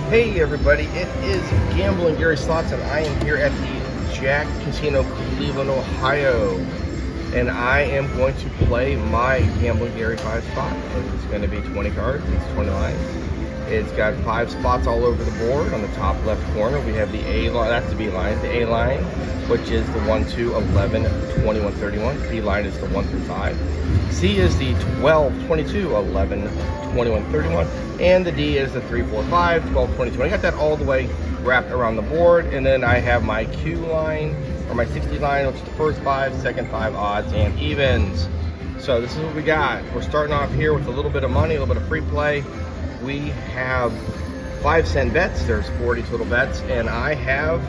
Hey everybody, it is Gambling Gary Slots, and I am here at the Jack Casino, Cleveland, Ohio. And I am going to play my Gambling Gary 5 spot. It's going to be 20 cards, it's 20 lines. It's got 5 spots all over the board. On the top left corner, we have the A line, that's the B line. The A line, which is the 1, 2, 11, 21, 31. B line is the 1 through 5. C is the 12, 22, 11, 21, 31. And the D is the 3, 4, 5, 12, 22. I got that all the way wrapped around the board. And then I have my Q line, or my 60 line, which is the first 5, second 5, odds and evens. So this is what we got. We're starting off here with a little bit of money, a little bit of free play. We have 5-cent bets. There's 40 total bets. And I have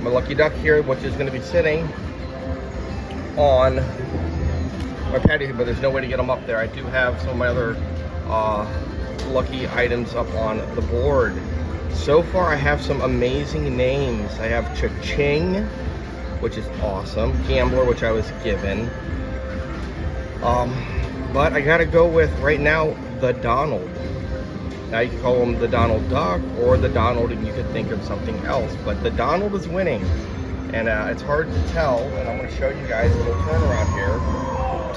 my lucky duck here, which is going to be sitting on my patio, but there's no way to get them up there. I do have some of my other lucky items up on the board. So far I have some amazing names. I have Cha-Ching, which is awesome. Gambler, which I was given. But I gotta go with, right now, the Donald. Now you can call him the Donald Duck or the Donald, and you could think of something else, but the Donald is winning. And it's hard to tell, and I'm gonna show you guys a little turnaround here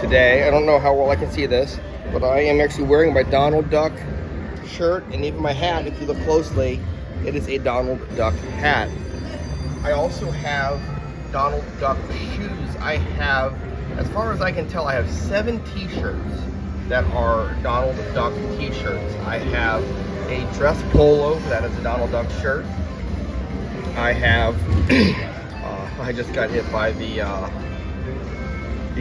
today. I don't know how well I can see this, but I am actually wearing my Donald Duck shirt, and even my hat, if you look closely, it is a Donald Duck hat. I also have Donald Duck shoes. I have, as far as I can tell, I have 7 t-shirts that are Donald Duck t-shirts. I have a dress polo, that is a Donald Duck shirt. I have, I just got hit by the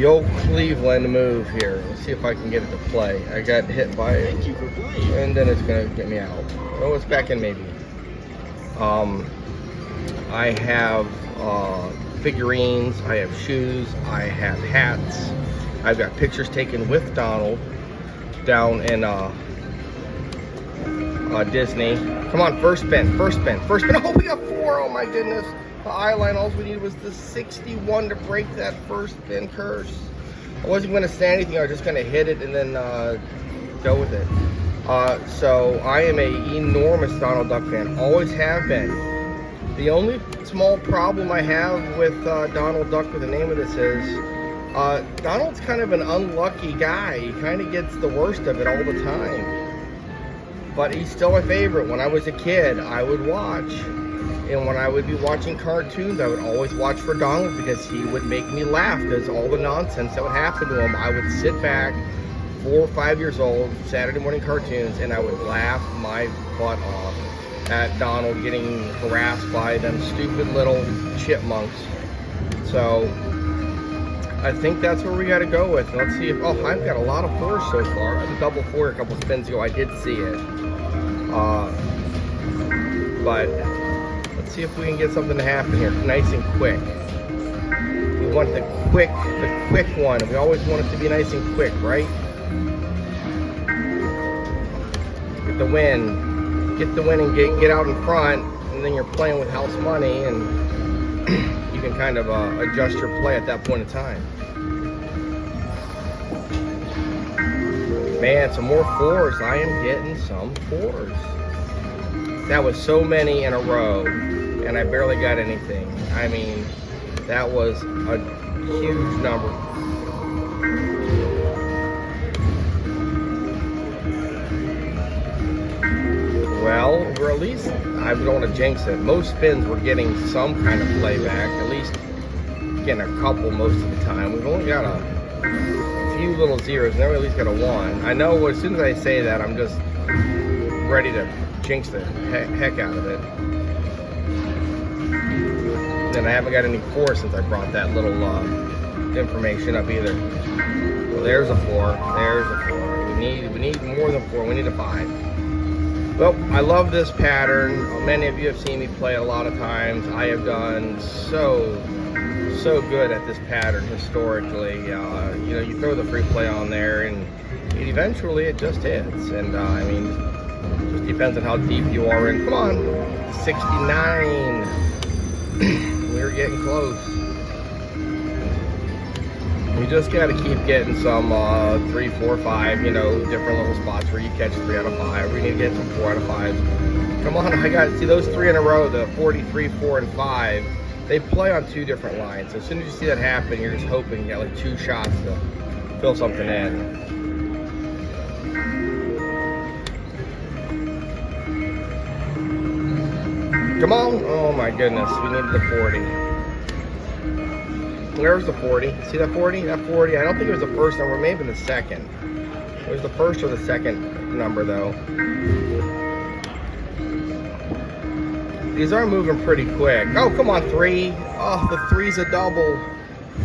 old Cleveland move here. Let's see if I can get it to play. I got hit by it. Thank you for playing. And then it's gonna get me out. Oh, it's back in maybe. I have figurines, I have shoes, I have hats. I've got pictures taken with Donald down in Disney. Come on, first spin, first spin, first spin. Oh, we got 4, oh my goodness. The eye line, all we needed was the 61 to break that first spin curse. I wasn't gonna say anything, I was just gonna hit it and then go with it. So I am a enormous Donald Duck fan, always have been. The only small problem I have with Donald Duck, with the name of this is, Donald's kind of an unlucky guy. He kind of gets the worst of it all the time. But he's still my favorite. When I was a kid, I would watch. And when I would be watching cartoons, I would always watch for Donald because he would make me laugh, because all the nonsense that would happen to him, I would sit back, 4 or 5 years old, Saturday morning cartoons, and I would laugh my butt off at Donald getting harassed by them stupid little chipmunks. So I think that's where we got to go with. Let's see if, oh, I've got a lot of 4s so far. I had a double 4 a couple spins ago. I did see it. But let's see if we can get something to happen here, nice and quick. We want the quick one. We always want it to be nice and quick, right? Get the win and get out in front, and then you're playing with house money, and you can kind of adjust your play at that point in time. Man, some more 4s. I am getting some 4s. That was so many in a row, and I barely got anything. I mean, that was a huge number. Well, we're at least, I don't want to jinx it, most spins we're getting some kind of playback, at least getting a couple most of the time. We've only got a few little zeros, now we at least got a 1. I know as soon as I say that, I'm just ready to jinx the heck out of it. And I haven't got any 4 since I brought that little information up either. Well, there's a 4, there's a 4. We need more than 4, we need a 5. Well, I love this pattern. Many of you have seen me play a lot of times. I have done so good at this pattern historically. You know, you throw the free play on there, and eventually it just hits. And I mean, it just depends on how deep you are in. Come on, 69. We're getting close. You just got to keep getting some 3, 4, 5, you know, different little spots where you catch 3 out of 5. We need to get some 4 out of 5. Come on, I got, see those 3 in a row, the 43, 4, and 5, they play on 2 different lines. So as soon as you see that happen, you're just hoping you get like 2 shots to fill something in. Come on. Oh my goodness, we needed the 40. There's the 40. See that 40? That 40, I don't think it was the first number, maybe the second. It was the first or the second number though. These are moving pretty quick. Oh, come on, 3. Oh, the 3's a double.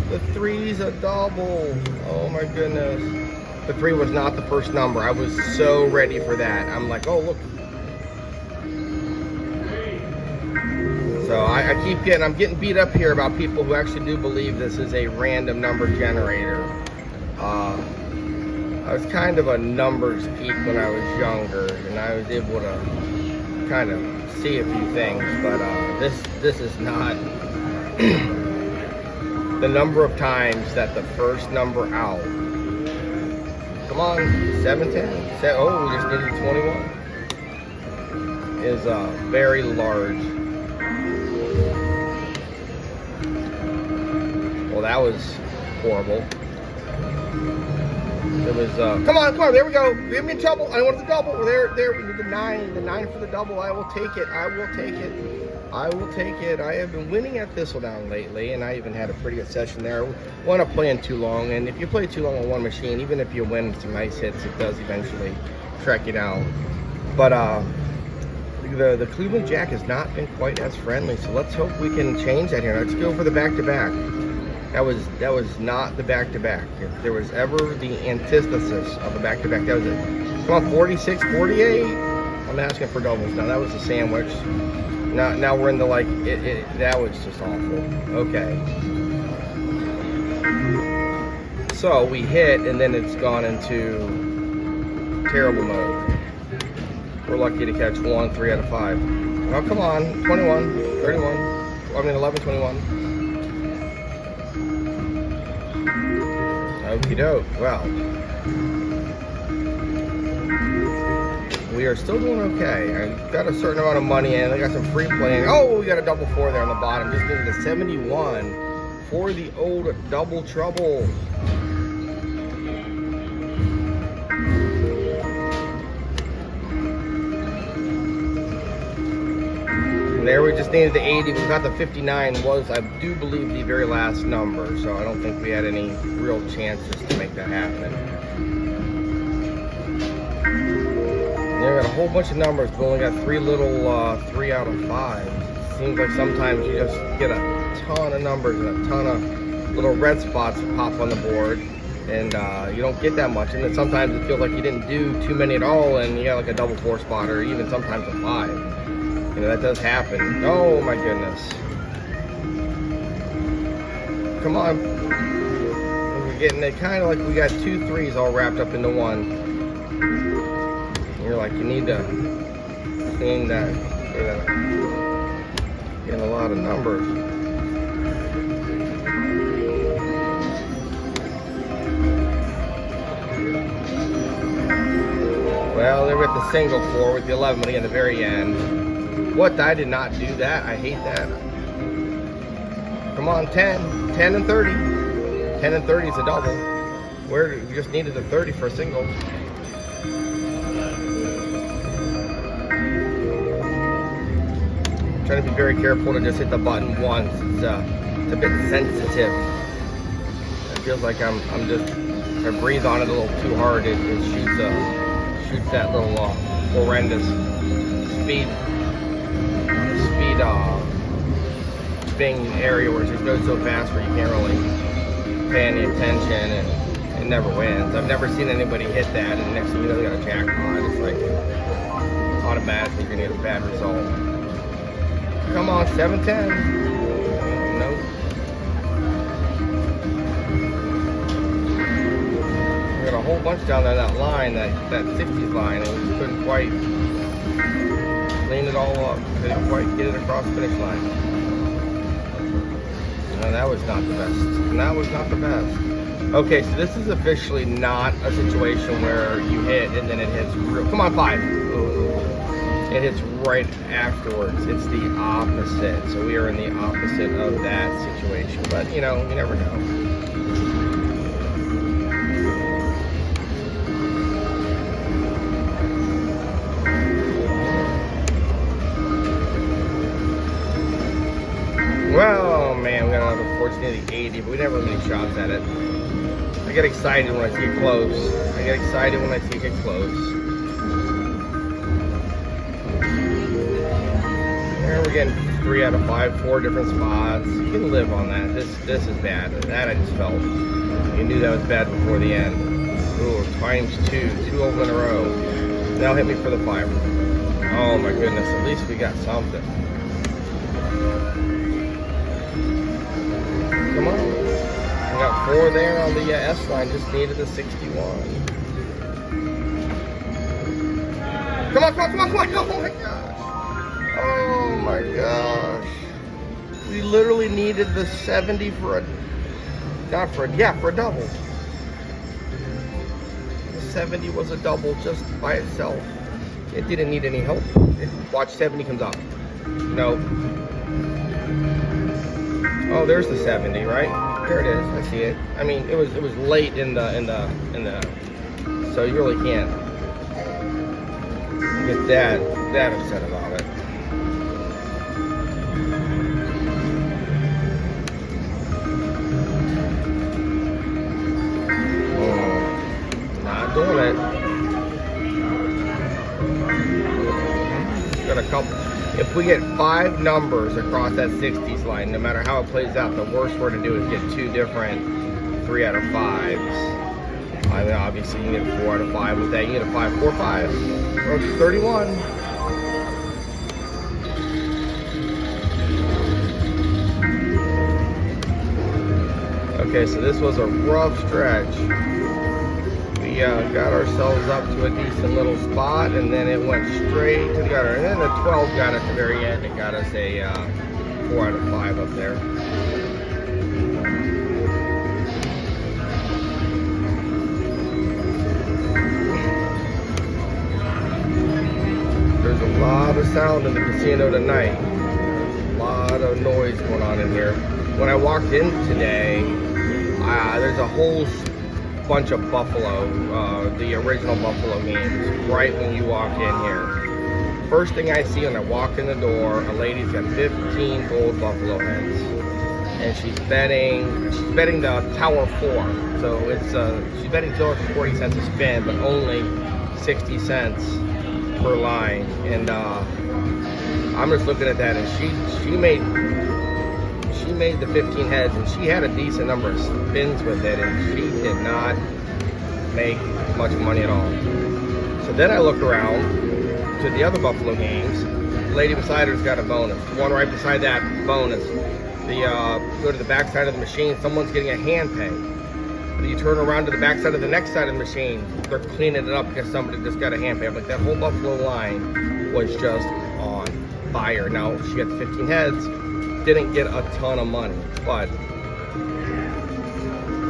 The 3's a double. Oh my goodness. The 3 was not the first number. I was so ready for that. I'm like, oh, look. So I'm getting beat up here about people who actually do believe this is a random number generator. I was kind of a numbers geek when I was younger, and I was able to kind of see a few things, but this is not the number of times that the first number out. Come on, 710. Oh, we just needed 21. Is very large. Well, that was horrible. It was, come on, there we go. Get me in trouble. I wanted the double. There, we need the 9 for the double. I will take it. I will take it. I have been winning at Thistledown lately, and I even had a pretty good session there. One up playing too long, and if you play too long on one machine, even if you win some nice hits, it does eventually track you down. But the Cleveland Jack has not been quite as friendly, so let's hope we can change that here. Let's go for the back-to-back. That was not the back-to-back. If there was ever the antithesis of a back-to-back, that was it. Come on, 46, 48. I'm asking for doubles now. That was a sandwich. Now we're in the like, that was just awful. Okay. So we hit, and then it's gone into terrible mode. We're lucky to catch 1, 3 out of 5. Oh, come on, 21, 31. I mean, 11, 21. Okie doke. Well, we are still doing okay. I got a certain amount of money in. I got some free playing. Oh, we got a double 4 there on the bottom. Just needed a 71 for the old double trouble. There we just needed the 80. We got the 59 was, I do believe, the very last number, so I don't think we had any real chances to make that happen. And we got a whole bunch of numbers, but we only got 3 little 3 out of 5. Seems like sometimes you just get a ton of numbers and a ton of little red spots pop on the board, and you don't get that much. And then sometimes it feels like you didn't do too many at all, and you got like a double 4 spot, or even sometimes a 5. You know, that does happen. Oh my goodness. Come on. We're getting it kind of like we got 2 3s all wrapped up into one. And you're like, you need to clean that. Getting a lot of numbers. Well, they were at the single 4 with the 11, but again, at the very end. What? I did not do that. I hate that. Come on, 10 and 30. 10 and 30 is a double. We just needed a 30 for a single. I'm trying to be very careful to just hit the button once. It's a bit sensitive. It feels like I'm just, if I breathe on it a little too hard, it shoots that little horrendous speed thing area where it just goes so fast where you can't really pay any attention, and it never wins. I've never seen anybody hit that, and the next thing you know, they got a jackpot. It's like automatically you're gonna get a bad result. Come on, 710. Nope. We got a whole bunch down there that line, that 60s line, and we couldn't quite clean it all up. Couldn't quite get it across the finish line. No, that was not the best. That was not the best. Okay, so this is officially not a situation where you hit and then it hits real. Come on, 5. Ooh. and it's right afterwards. It's the opposite. So we are in the opposite of that situation. But you know, you never know. Well, man, we got another 1480, but we never have many shots at it. I get excited when I see it close. I get excited when I see it get close. There we're getting 3 out of 5, 4 different spots. You can live on that. This is bad. That I just felt. You knew that was bad before the end. Ooh, times 2 of them in a row. Now hit me for the 5. Oh my goodness, at least we got something. Come on. We got 4 there on the S line, just needed the 61. Come on, come on, come on, come on. Oh my gosh. Oh my gosh. We literally needed the 70 for a, for a double. The 70 was a double just by itself. It didn't need any help. Watch 70 comes up. Nope. Oh, there's the 70, right? There it is. I see it. I mean, it was late in the so you really can't get that upset about it. Oh, not doing it. Got a couple. If we get 5 numbers across that 60s line, no matter how it plays out, the worst we're to do is get 2 different 3 out of 5s. I mean, obviously you can get a 4 out of 5 with that. You get a 5, 4, 5, or 31. Okay, so this was a rough stretch. We got ourselves up to a decent little spot, and then it went straight to the gutter. And then the 12 got at the very end. It got us a 4 out of 5 up there. There's a lot of sound in the casino tonight. A lot of noise going on in here. When I walked in today, there's a whole bunch of Buffalo, the original Buffalo games, right when you walk in here. First thing I see when I walk in the door, a lady's got 15 gold Buffalo heads, and she's betting the Tower 4. So it's she's betting $2.40 a spin, but only 60 cents per line. And I'm just looking at that, and she made the 15 heads, and she had a decent number of spins with it, and she did not make much money at all. So then I look around to the other Buffalo games. The lady beside her's got a bonus. The one right beside that, bonus. Go to the back side of the machine, someone's getting a hand pay. Then you turn around to the back side of the next side of the machine, they're cleaning it up because somebody just got a hand pay. Like that whole Buffalo line was just on fire. Now she got 15 heads. Didn't get a ton of money, but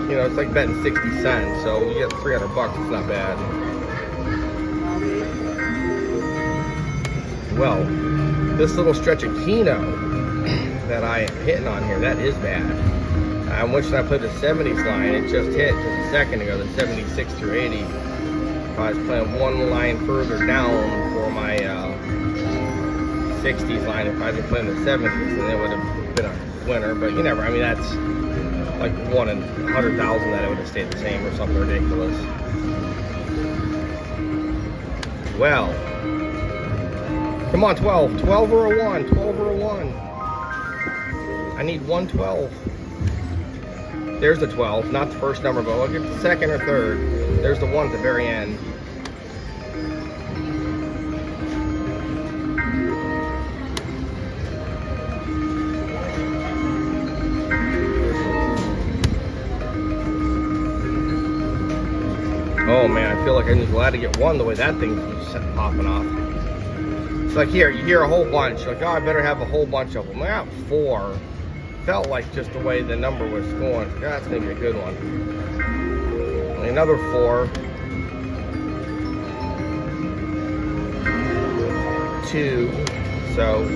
you know, it's like betting 60 cents, so you get 300 bucks, it's not bad. Well, this little stretch of Keno that I am hitting on here, that is bad. I'm wishing I put the 70s line. It just hit just a second ago, the 76 through 80. If I was playing one line further down for my 60s line, if I'd been playing the 70s, then it would have been a winner. But you never, I mean, that's like 1 in 100,000 that it would have stayed the same or something ridiculous. Well, come on, 12 or a 1, 12 or a 1. I need 112. There's the 12, not the first number, but look at the second or third. There's the 1 at the very end. Oh man, I feel like I'm just glad to get 1 the way that thing keeps popping off. It's like here, you hear a whole bunch, like, oh, I better have a whole bunch of them. I got 4. Felt like just the way the number was going. God, that's gonna be a good one. And another 4. 72. So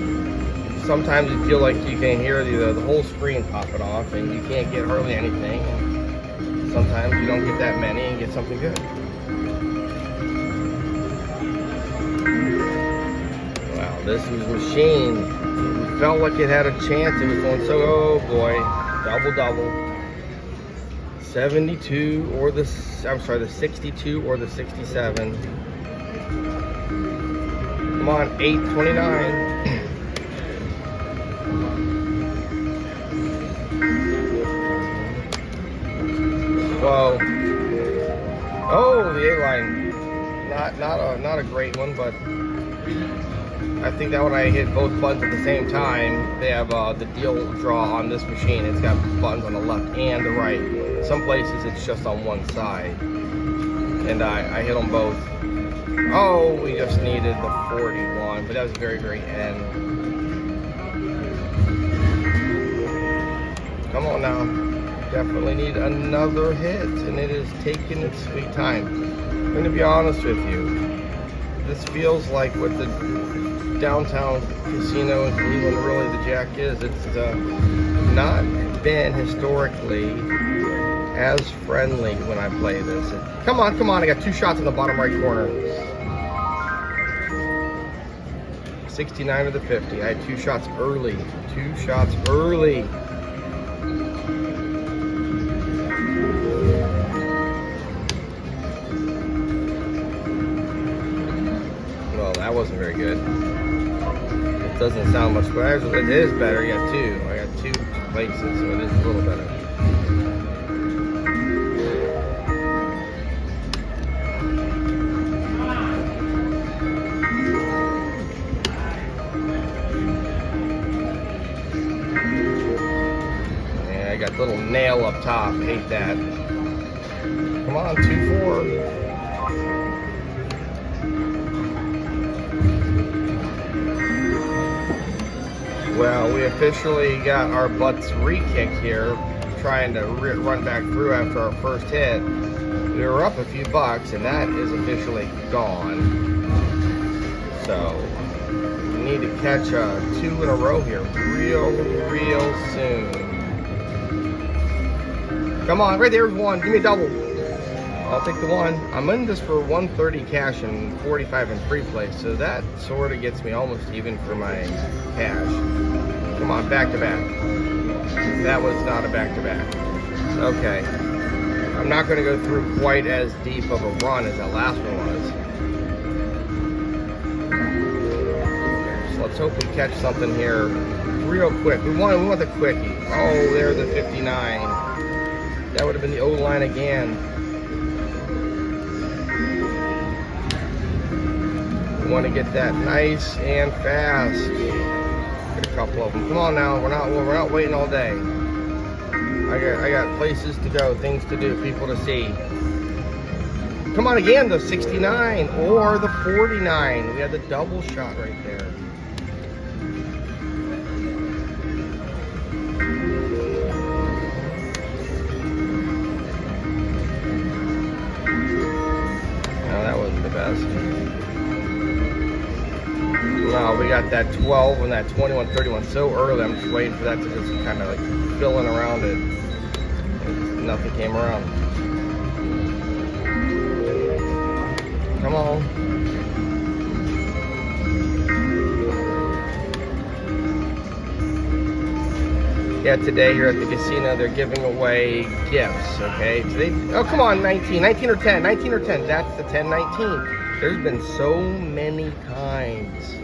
sometimes you feel like you can hear the whole screen popping off and you can't get hardly anything. And sometimes you don't get that many and get something good. Wow, this was a machine. It felt like it had a chance. It was going so, oh boy, double. 72 or the 62 or the 67. Come on, 829. Whoa. Oh, the A-line. Not a great one, but I think that when I hit both buttons at the same time, they have the deal draw on this machine. It's got buttons on the left and the right. Some places it's just on one side. And I hit them both. Oh, we just needed the 41, but that was the very, very end. Come on now. Definitely need another hit, and it is taking its sweet time. I'm going to be honest with you. This feels like what the downtown casino in Cleveland really the Jack is. It's not been historically as friendly when I play this. Come on, I got 2 shots in the bottom right corner. 69 to the 50. I had 2 shots early. 2 shots early. Well, that wasn't very good. It doesn't sound much better. It is better. I got 2. I got 2 places, so it is a little better. Little nail up top, hate that. Come on, 2-4. Well, we officially got our butts re-kicked here, trying to run back through after our first hit. We were up a few bucks, and that is officially gone. So we need to catch 2 in a row here, real soon. Come on, right there's 1. Give me a double. I'll take the 1. I'm in this for 130 cash and 45 in free play, so that sort of gets me almost even for my cash. Come on, back to back. That was not a back to back. Okay. I'm not going to go through quite as deep of a run as that last one was. So let's hope we catch something here real quick. We want the quickie. Oh, there's the 59. That would have been the O-line again. We want to get that nice and fast. Get a couple of them. Come on now, we're not waiting all day. I got places to go, things to do, people to see. Come on again, the 69 or the 49. We had the double shot right there. Wow, we got that 12 and that 21, 31 so early. I'm just waiting for that to just kind of like fill in around it. And nothing came around. Come on. Yeah, today here at the casino, they're giving away gifts, okay? Oh, come on, 19 or 10, 19 or 10. That's the 10-19. There's been so many times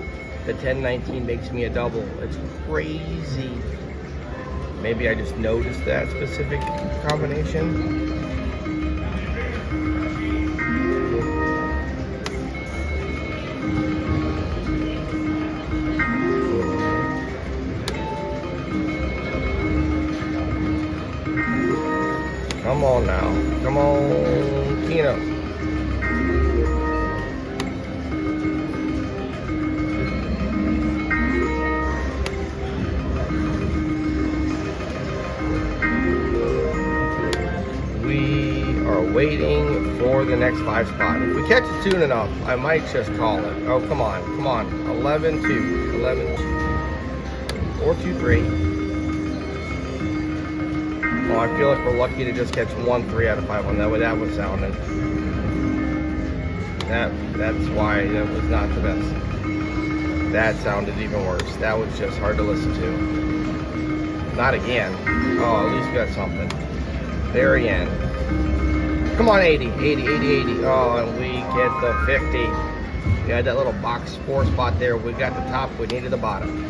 the 10-19 makes me a double. It's crazy. Maybe I just noticed that specific combination. Come on now. Come on, Keno. Waiting for for the next 5 spot. If we catch it soon enough, I might just call it. Oh, come on, come on. 11-2, 11-2, 4-2-3. Well, I feel like we're lucky to just catch 1 3 out of 5 on that way that was sounding. That's why that was not the best. That sounded even worse. That was just hard to listen to. Not again. Oh, at least we got something. Very end. Come on, 80, 80, 80, 80. Oh, and we get the 50. We had that little box 4 spot there. We got the top, we needed the bottom.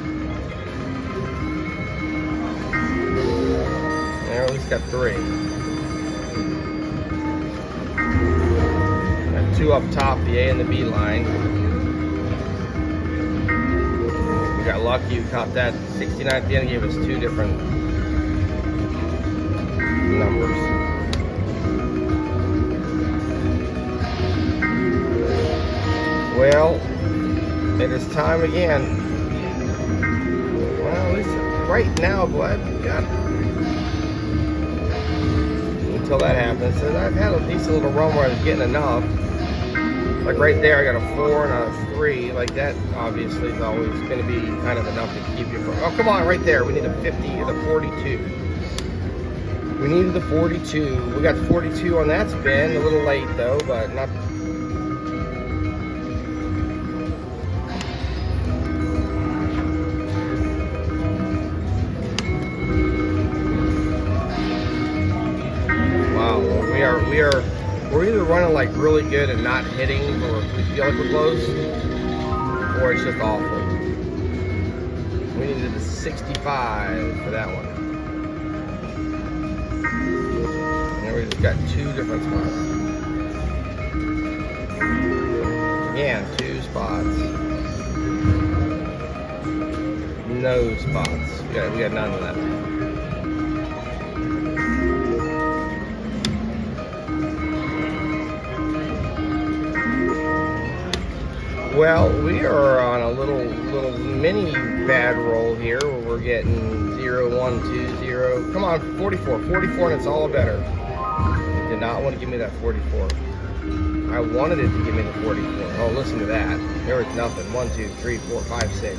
There, at least got 3. Got 2 up top, the A and the B line. We got lucky, we caught that 69 at the end, gave us 2 different numbers. Well, it is time again. Well, at least right now, glad we got it. Until that happens. And I've had a decent little run where I was getting enough. Like right there, I got a 4 and a 3. Like that obviously is always going to be kind of enough to keep you from. Oh, come on, right there. We need a 50 or the 42. We needed the 42. We got the 42 on that spin. A little late though, but not. We're either running like really good and not hitting, or we feel like we're close, or it's just awful. We needed a 65 for that one. And we just got 2 different spots. Again, 2 spots. No spots. We got none of that. Well, we are on a little mini bad roll here where we're getting 0, 1, 2, 0. Come on, 44, 44, and it's all better. It did not want to give me that 44. I wanted it to give me the 44. Oh, listen to that. There was nothing. 1, 2, 3, 4, 5, 6.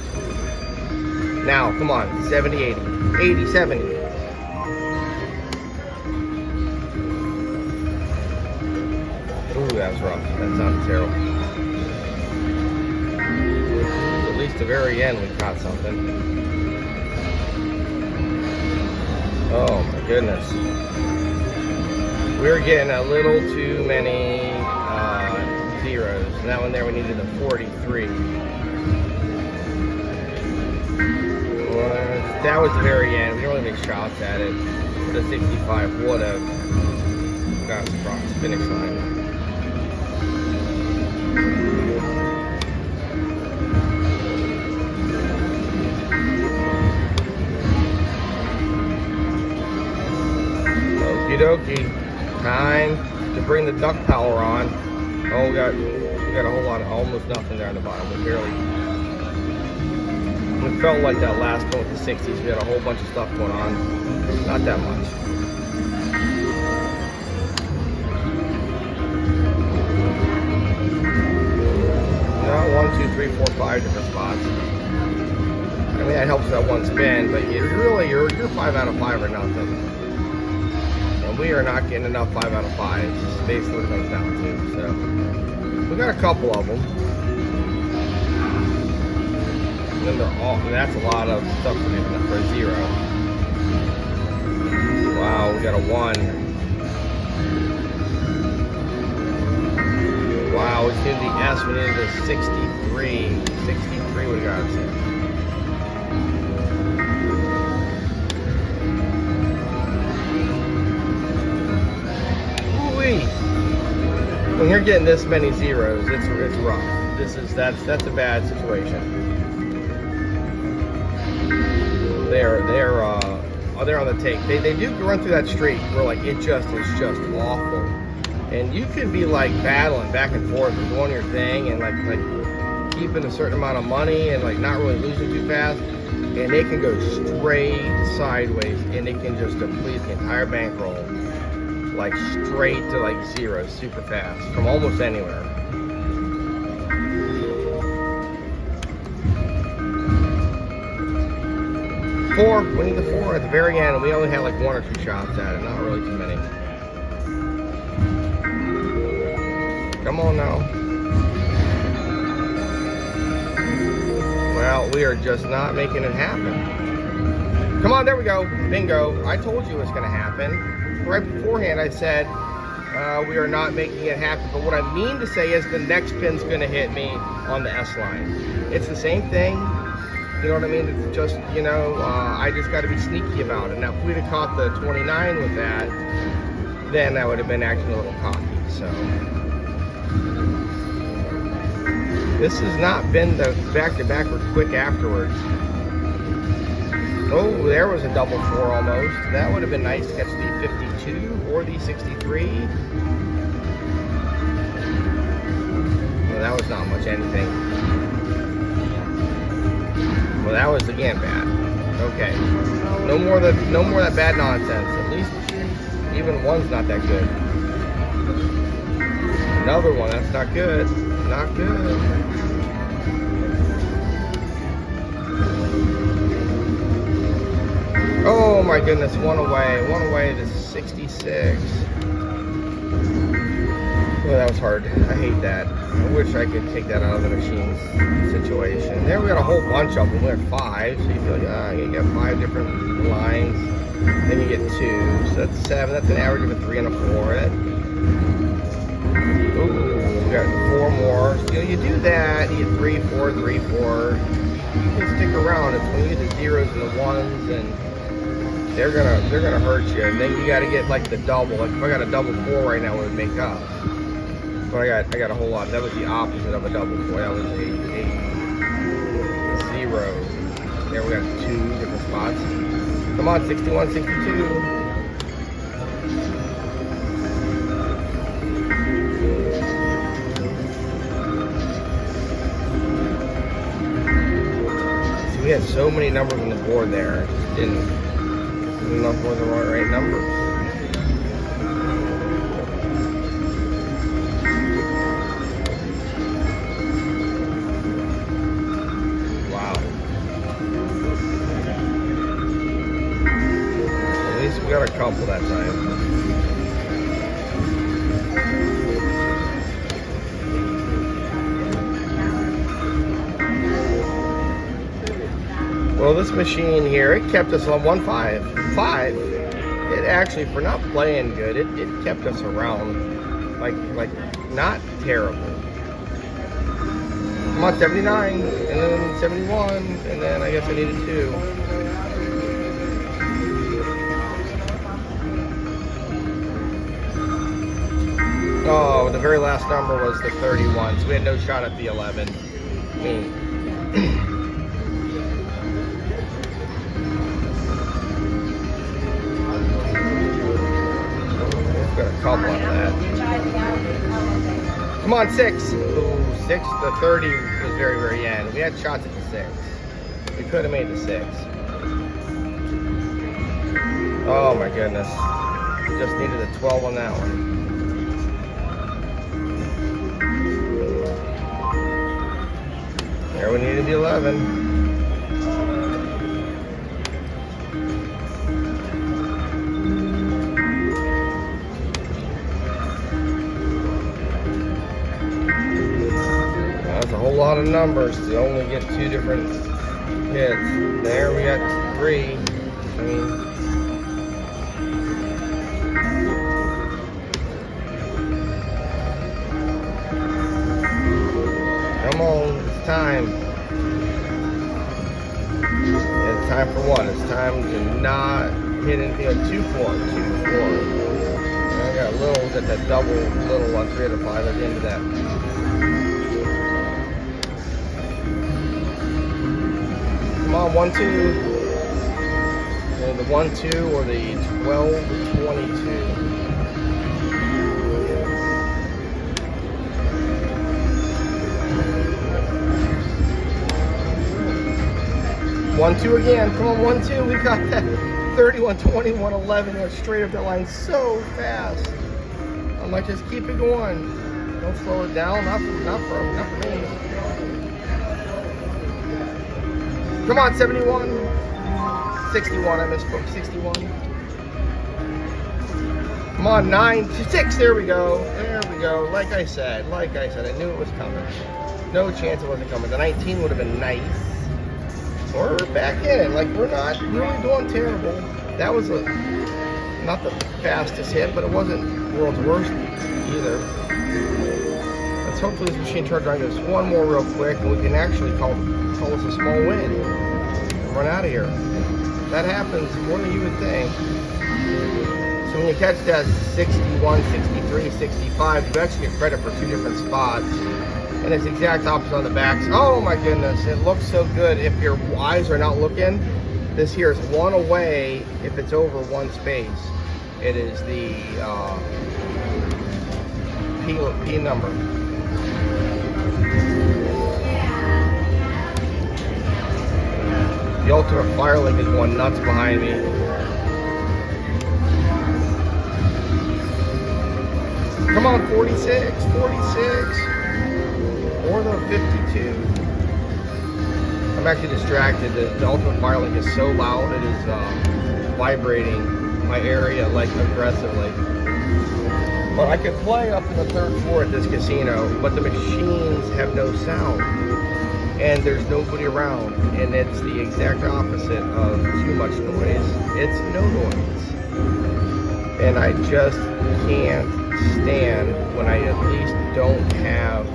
Now, come on, 70, 80, 80, 70. Ooh, that was rough. That sounded terrible. At the very end we caught something. Oh my goodness. We're getting a little too many zeros. And that one there we needed a 43. That was the very end. We don't really make shots at it. The 65 would have got us across the finish line. Okie dokie, time to bring the duck power on. Oh, we got a whole lot of almost nothing there on the bottom. We barely. It felt like that last one with the 60s. We had a whole bunch of stuff going on. Not that much. Now 1, 2, 3, 4, 5 different spots. I mean that helps that one spin, but you're 5 out of 5 or nothing. We are not getting enough 5 out of 5s. It's basically what it comes down to. So we got a couple of them. And then they're all. That's a lot of stuff for getting up for a 0. Wow, we got a 1. Wow, it's gonna be S. We needed a 63. 63 would have got us there. When you're getting this many zeros, it's rough. That's a bad situation. They're on the take. They do run through that streak where like it just is just awful, and you can be like battling back and forth and doing your thing and like keeping a certain amount of money and like not really losing too fast, and they can go straight sideways and they can just deplete the entire bankroll. like straight to like zero, super fast from almost anywhere. Four, we need the four at the very end, and we only had like 1 or 2 shots at it, not really too many. Come on now. Well, we are just not making it happen. Come on, there we go. Bingo. I told you it was going to happen. Right beforehand, I said we are not making it happen. But what I mean to say is the next pin's going to hit me on the S line. It's the same thing. You know what I mean? It's just, you know, I just got to be sneaky about it. Now, if we'd have caught the 29 with that, then that would have been actually a little cocky. So this has not been the back-to-back or quick afterwards. Oh, there was a double four almost. That would have been nice to catch the 52 or the 63. Well, that was not much anything. Well, that was again bad. Okay, no more of that bad nonsense. At least even one's not that good. Another one, that's not good. Not good. Oh my goodness, one away to 66. Oh, that was hard. I hate that. I wish I could take that out of the machine situation. There we got a whole bunch of them. We're at 5, so you feel like, you get 5 different lines. Then you get 2, so that's 7. That's an average of a 3 and a 4. Ooh, we got 4 more. So, you do that, you get 3, 4, 3, 4. You can stick around. It's when you get the zeros and the ones, and they're gonna hurt you. And then you got to get like the double. Like if I got a double 4 right now, it would make up. But I got a whole lot. That was the opposite of a double 4. That was a 0. There we got 2 different spots. Come on, 61, 62. See, we had so many numbers on the board there. It just didn't enough for the right number. We got a couple that time. Well, this machine here, it kept us on 1-5. It actually, for not playing good, it kept us around like not terrible. I'm on 79, and then 71, and then I guess I needed 2. Oh, the very last number was the 31, so we had no shot at the 11. I mean, we've got a couple on that. Come on, 6. Ooh, 6. The 30 was very, very end. We had shots at the 6. We could have made the 6. Oh my goodness. Just needed a 12 on that one. There we needed the 11. That's a whole lot of numbers to only get 2 different hits. There we got 3. I mean, come on. Time. It's time for what? It's time to not hit anything on 2-4. 2-4. And I got littles at that double little on 3 out of 5 at the end of that. Come on, 1-2. The 1-2 or the 12-22. 1-2 again. Come on, 1-2. We got that 31, 21, 11. Went straight up that line so fast. I'm like, just keep it going. Don't slow it down. Not for me. Come on, 71. 61, I misspoke. 61. Come on, 9, 6. There we go. There we go. Like I said, I knew it was coming. No chance it wasn't coming. The 19 would have been nice. We're back in it. Like, we're not really doing terrible. That was not the fastest hit, but it wasn't the world's worst either. Let's hopefully this machine turns around just one more real quick, and we can actually call this a small win and run out of here. That happens more than you would think. So when you catch that 61, 63, 65, you actually get credit for 2 different spots. And it's the exact opposite on the backs. Oh my goodness, it looks so good. If your eyes are not looking, this here is 1 away if it's over 1 space. It is the P number. The ultimate fire link is going nuts behind me. Come on, 46, 46. Or the 52. I'm actually distracted. The ultimate fire link is so loud, it is vibrating my area like aggressively. But I could play up in the 3rd floor at this casino, but the machines have no sound. And there's nobody around. And it's the exact opposite of too much noise. It's no noise. And I just can't stand when I at least don't have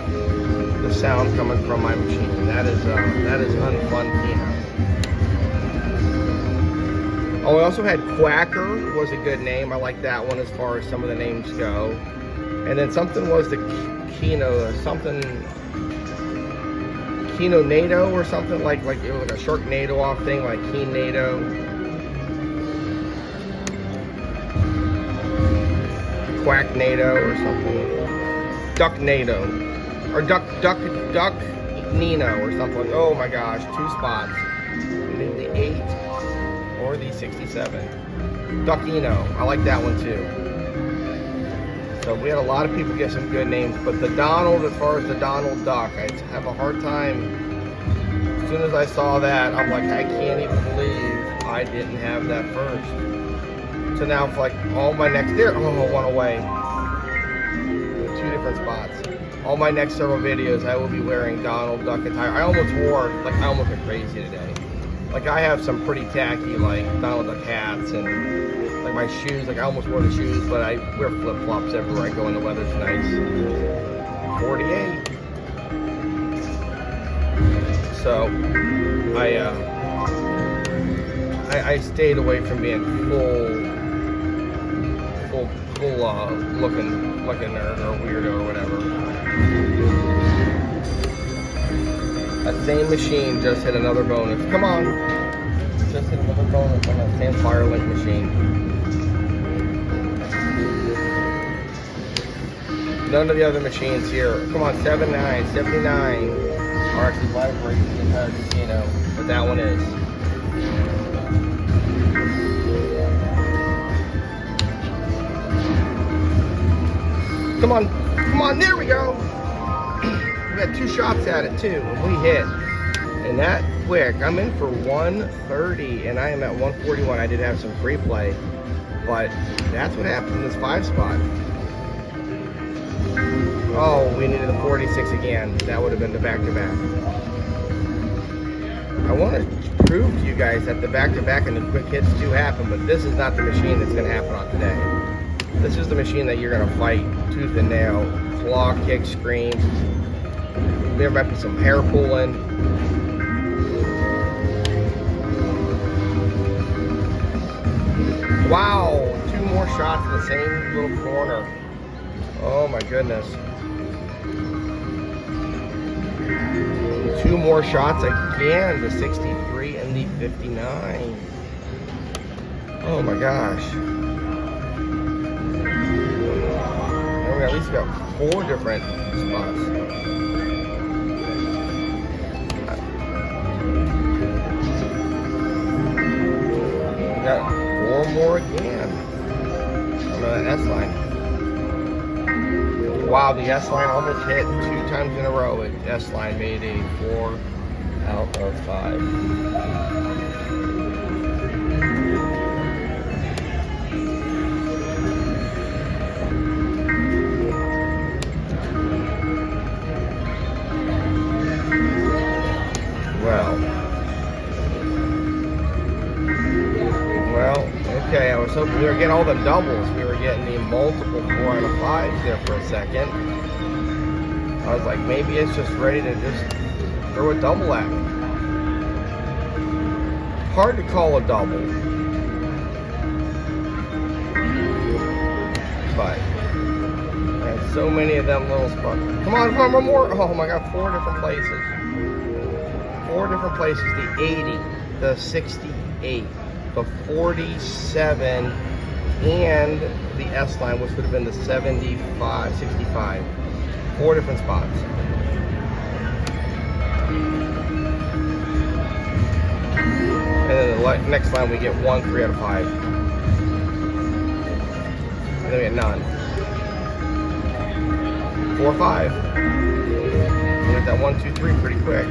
the sound coming from my machine. That is unfun Keno. Oh, I also had Quacker was a good name. I like that one as far as some of the names go. And then something was the Keno, something Keno-nado or something like it was like a Sharknado off thing, like Keen-nado. Quack-nado or something. Duck-nado. Or Duck Nino or something. Oh my gosh, 2 spots. We need the 8 or the 67. Duckino. I like that one too. So we had a lot of people get some good names, but the Donald, as far as the Donald Duck, I have a hard time. As soon as I saw that, I'm like, I can't even believe I didn't have that first. So now for like all my next there, oh, 1 away. 2 different spots. All my next several videos, I will be wearing Donald Duck attire. I almost went crazy today. Like, I have some pretty tacky, like, Donald Duck hats and, like, my shoes. Like, I almost wore the shoes, but I wear flip-flops everywhere I go and the weather's nice. 48. So, I stayed away from being full looking like a nerd or a weirdo or whatever. That same machine just hit another bonus. Come on. Just hit another bonus on that same Firelink machine. None of the other machines here. Come on, 79, 79 are actually vibrating the entire casino, but that one is. Come on, there we go. We had 2 shots at it too, and we hit. And that quick, I'm in for 130, and I am at 141. I did have some free play, but that's what happened in this 5 spot. Oh, we needed the 46 again. That would have been the back-to-back. I want to prove to you guys that the back-to-back and the quick hits do happen, but this is not the machine that's going to happen on today. This is the machine that you're going to fight tooth and nail, claw, kick, scream. There might be some hair pulling. Wow, 2 more shots in the same little corner. Oh my goodness. 2 more shots again, the 63 and the 59. Oh my gosh. And we at least got 4 different spots. We got more again. On the S line. Wow, the S line almost hit 2 times in a row. S line made a 4 out of 5. Well, okay, I was hoping we were getting all the doubles. We were getting the multiple 4 out of 5s there for a second. I was like, maybe it's just ready to just throw a double at me. Hard to call a double. But, and so many of them little spots. Come on, one more. Oh my God, 4 different places. 4 different places, the 80, the 68, the 47, and the S line, which would have been the 75, 65. 4 different spots. And then the next line we get 1, 3 out of 5. And then we get none. 4, 5. We get that 1, 2, 3 pretty quick.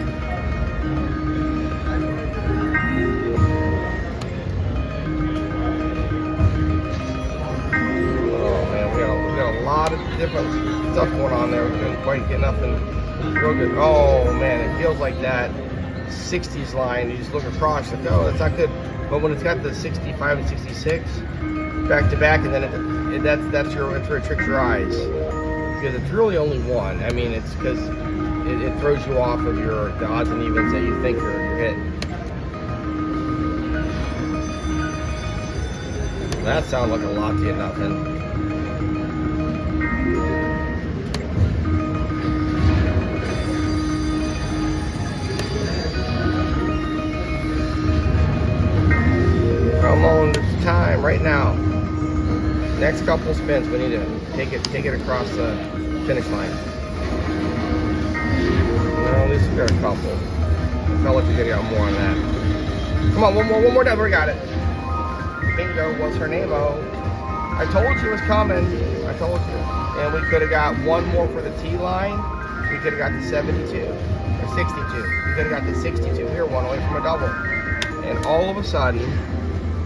A lot of different stuff going on there. We couldn't quite get nothing real good. Oh man, it feels like that 60s line. You just look across, like, oh, that's not good. But when it's got the 65 and 66 back to back, and then that's where it tricks your eyes, because it's really only one. I mean, it's because it throws you off of the odds and evens that you think you're hitting. That sounds like a lot to get nothing. Come on, it's time right now. Next couple spins, we need to take it across the finish line. Well, at least we got a couple. I felt like we could get more on that. Come on, one more down. We got it. Bingo was her name-o. I told you it was coming. I told you. And we could have got one more for the T line. We could have got the 72 or 62. We could have got the 62. We were one away from a double. And all of a sudden,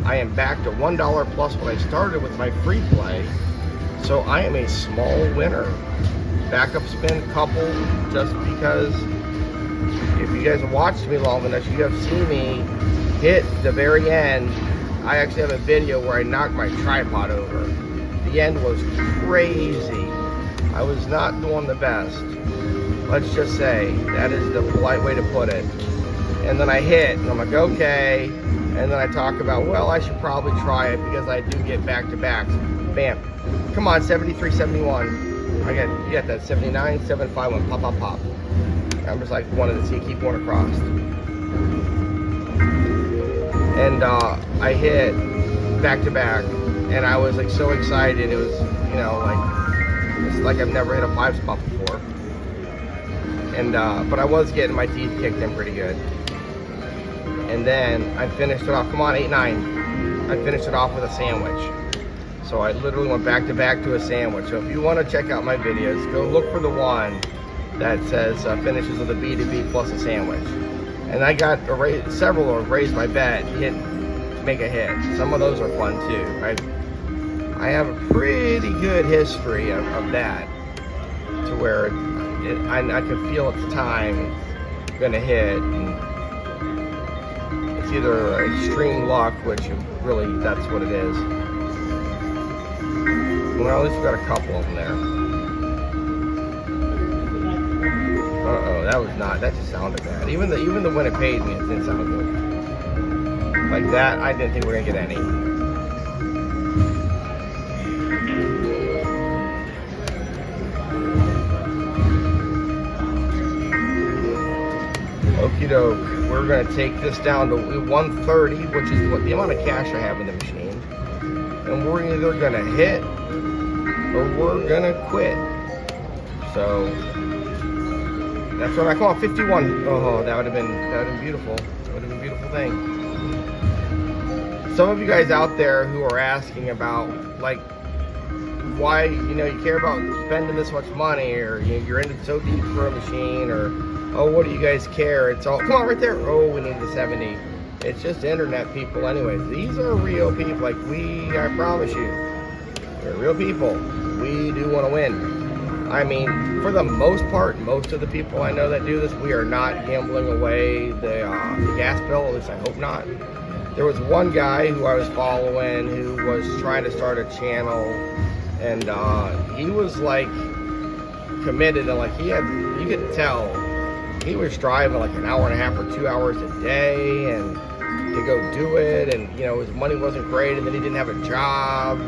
I am back to $1 plus what I started with my free play. So I am a small winner. Backup spin couple, just because if you guys have watched me long enough, you have seen me hit the very end. I actually have a video where I knocked my tripod over. The end was crazy. I was not doing the best. Let's just say that is the polite way to put it. And then I hit, and I'm like, okay. And then I talk about, well, I should probably try it because I do get back-to-backs. Bam. Come on, 73, 71. You got that 79, 75, 1, pop, pop, pop. I'm just like wanting to see, keep going across. And I hit back-to-back, and I was like so excited. It was, it's like I've never hit a 5 spot before. And but I was getting my teeth kicked in pretty good. And then I finished it off. Come on, 8, 9. I finished it off with a sandwich. So I literally went back to back to a sandwich. So if you want to check out my videos, go look for the one that says finishes with a B2B plus a sandwich. And I got several of raised my bet, make a hit. Some of those are fun too. I have a pretty good history of that, to where I can feel at the time it's gonna hit. And it's either extreme luck, which really that's what it is. Well, at least we got a couple of them there. Uh-oh, that just sounded bad. Even the when it paid me, it didn't sound good. Like that, I didn't think we were gonna get any. Okie doke. We're gonna take this down to 130, which is what the amount of cash I have in the machine. And we're either gonna hit or we're gonna quit. So that's what I call 51. Oh, that would have been beautiful. That would have been a beautiful thing. some of you guys out there who are asking about, like, why, you know, you care about spending this much money, or you're into so deep for a machine, or, oh, what do you guys care? It's all, come on, right there. Oh, we need the 70. It's just internet people anyways. These are real people. Like, I promise you, they're real people. We do want to win. I mean, for the most part, most of the people I know that do this, we are not gambling away the gas bill. At least I hope not. There was one guy who I was following who was trying to start a channel, and he was like committed, and like you could tell he was driving like an hour and a half or 2 hours a day, and to go do it, and you know, his money wasn't great, and then he didn't have a job,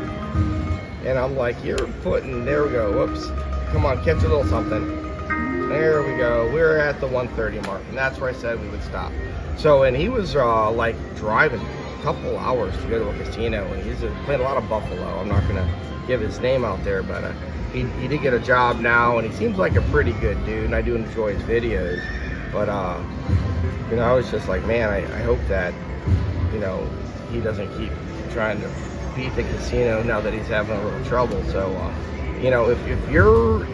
and I'm like, you're putting, there we go, whoops, come on, catch a little something, there we go, we're at the 130 mark, and that's where I said we would stop. So, and he was like driving a couple hours to go to a casino, and he's playing a lot of Buffalo. I'm not gonna give his name out there, but he did get a job now, and he seems like a pretty good dude, and I do enjoy his videos. But you know, I was just like, man, I hope that, you know, he doesn't keep trying to beat the casino now that he's having a little trouble. So you know, if you're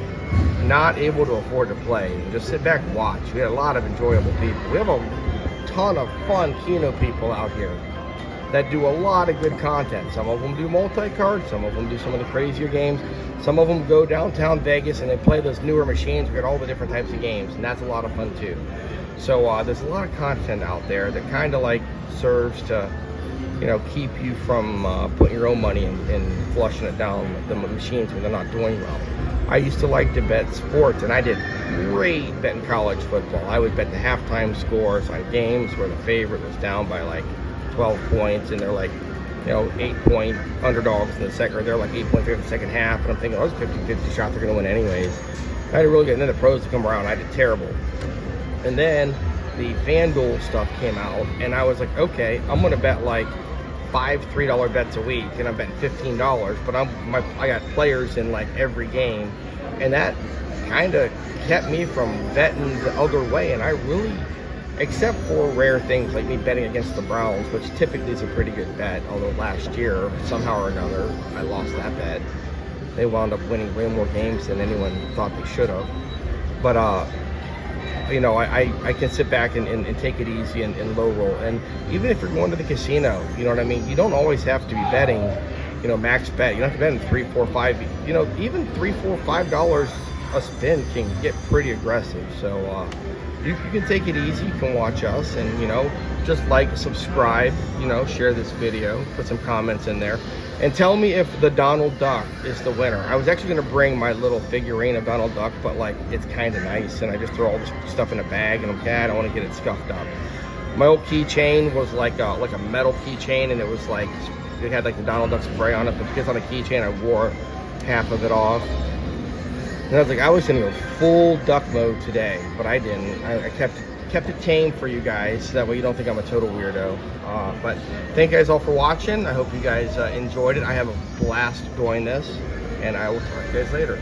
not able to afford to play, just sit back and watch. We had a lot of enjoyable people. We have a ton of fun Keno people out here that do a lot of good content. Some of them do multi-card, some of them do some of the crazier games, some of them go downtown Vegas and they play those newer machines. We got all the different types of games, and that's a lot of fun too. So there's a lot of content out there that kind of like serves to, you know, keep you from putting your own money and flushing it down the machines when they're not doing well. I used to like to bet sports, and I did great betting college football. I would bet the halftime scores on games where the favorite was down by like 12 points, and they're like, you know, 8-point underdogs in the second, or they're like 8-point in the second half, and I'm thinking, oh, it's 50-50 shot, they're going to win anyways. I had to really get, and then the pros to come around, I did terrible. And then the FanDuel stuff came out, and I was like, okay, I'm going to bet like 5 $3 bets a week, and I'm betting $15, but I got players in like every game, and that kind of kept me from betting the other way. And I really, except for rare things like me betting against the Browns, which typically is a pretty good bet, although last year somehow or another I lost that bet. They wound up winning way more games than anyone thought they should have. But you know, I can sit back and take it easy and low roll. And even if you're going to the casino, you know what I mean, you don't always have to be betting, you know, max bet. You don't have to bet in 3, 4, 5, you know, even $3, $4, $5 a spin can get pretty aggressive. So you can take it easy, you can watch us, and you know, just like, subscribe, you know, share this video, put some comments in there, and tell me if the Donald Duck is the winner. I was actually going to bring my little figurine of Donald Duck, but like, it's kind of nice, and I just throw all this stuff in a bag, and I'm like, I don't want to get it scuffed up. My old keychain was like a metal keychain, and it was like, it had like the Donald Duck spray on it, but because on the keychain I wore half of it off. And I was like, I was gonna go full duck mode today, but I didn't. I kept it tame for you guys, that way you don't think I'm a total weirdo. But thank you guys all for watching. I hope you guys enjoyed it. I have a blast doing this, and I will talk to you guys later.